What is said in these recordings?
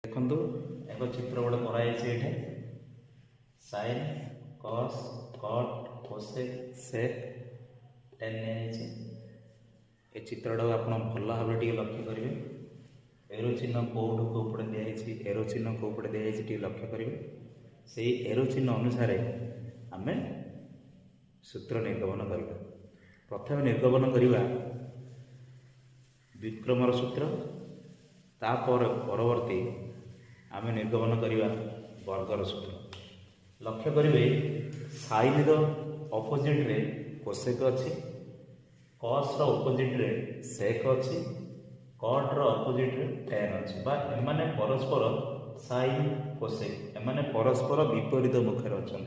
देखु एक चित्र गोटे कराई साइन कस कट कोसेक सेक टेन ये चित्रटा आप भल भाव लक्ष्य करेंगे। एरो चिन्ह कौटू कौपटे दिखाई एरो चिन्ह कौपटे दिखाई लक्ष्य करेंगे। से एरो चिन्ह अनुसार आम सूत्र निर्गमन करवा। प्रथम निर्गमन करवा विक्रमर सूत्र, तापर परवर्ती आम निर्गमन करवा वर्गर सूत्र। लक्ष्य करेंगे साइन अपोजिट रे कोसेक अच्छी, कस अपोजिट रे सेक अच्छी, कट अपोजिट रे टेन अच्छी। एमाने परस्पर साइन कोसेक एमाने परस्पर विपरीत मुखेर अच्छा।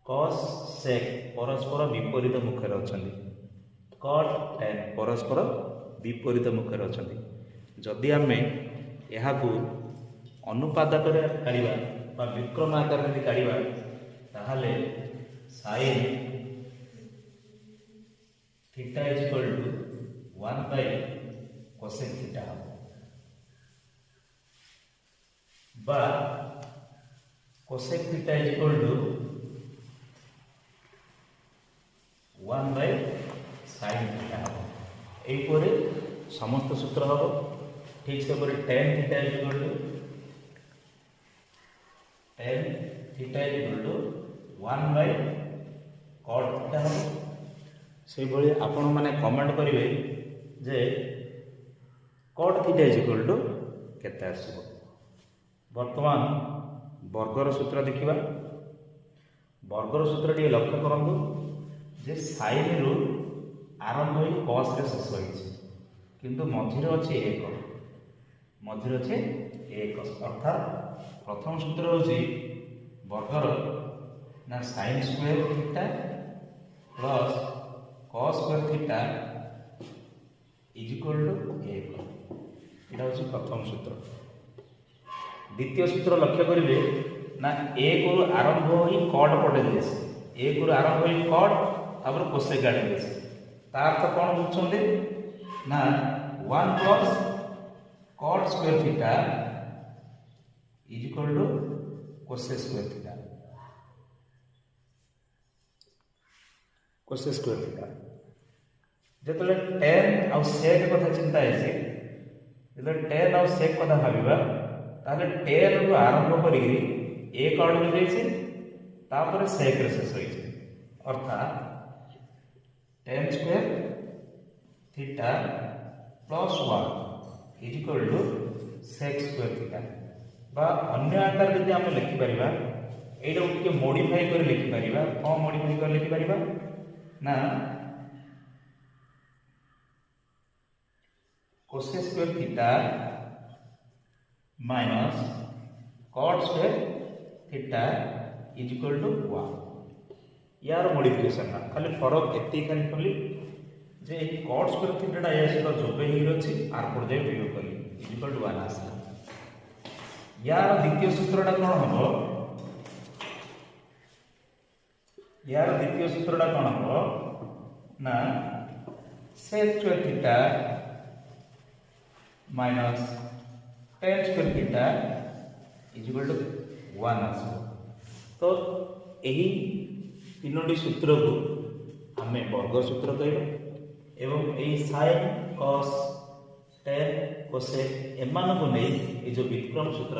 कस सेक परस्पर विपरीत मुखेर अच्छा। कट टेन परस्पर विपरीत मुखेर अच्छा। जदि आम यहाँ अनुपात काढ़ा विक्रम आकार काढ़ा ताहले sine theta is equal to 1 by cosec theta बा cosec theta is equal to 1 by sine theta यहीपर समस्त सूत्र हम ठीक से tan theta is equal to 1 by cot theta हम से भाई आपण मैंने कमेंट करेंगे जे cot theta is equal to केते आसो। वर्तमान वर्गर सूत्र देखिबा। वर्गर सूत्र टी लक्ष्य करंतु जे साइन रु आरंभ होई कस रे शेष होई किंतु मझिरे अछि 1 मझिरे अछि 1 अर्थात प्रथम सूत्र होची वर्गर ना sine square theta plus cos square theta is equal to 1 एटा होची प्रथम सूत्र। द्वितीय सूत्र लक्ष्य करेंगे ना 1 रु आरंभ होई कट पटे जाइए 1 रु आरंभ होई कट तापर कोसेक आड़े जाइए तार अर्थ कौन बुझुछंती ना 1 plus cot square theta is equal to cosec square theta. Cosec square theta जिते टेन आउ सेक कथा चिंता है जो टेन आउ सेक कथा भाविबा ताले टेन रु आरंभ करी एक आड़ में जाइए सेक रे शेष होइछे अर्थात tan square theta plus 1 is equal to sec square theta बा अन्य आकार यदि आम लिखिपर यू टे मोडिफाई कर लिखिपर कौन मोडिफाई कर लिखिपर ना cosec square theta minus cot square theta is equal to 1 यार मोडिफिकेशन ना खाली फरक एति खाली कली जे कट स्क्वायर थीटा या सहित जोग हो अछि आर पर जाय प्रयोग करी इज इक्वल टू 1 आसला। यार द्वितीय सूत्रटा कौन हम यार द्वितीय सूत्रटा कौन हम ना sec square theta minus tan square theta is equal to 1 आसो। तो यही तीनोटी सूत्र को आम वर्ग सूत्र कह एवं यही साइन कस टेन कोसेक एमान को नहीं ये जो विक्रम सूत्र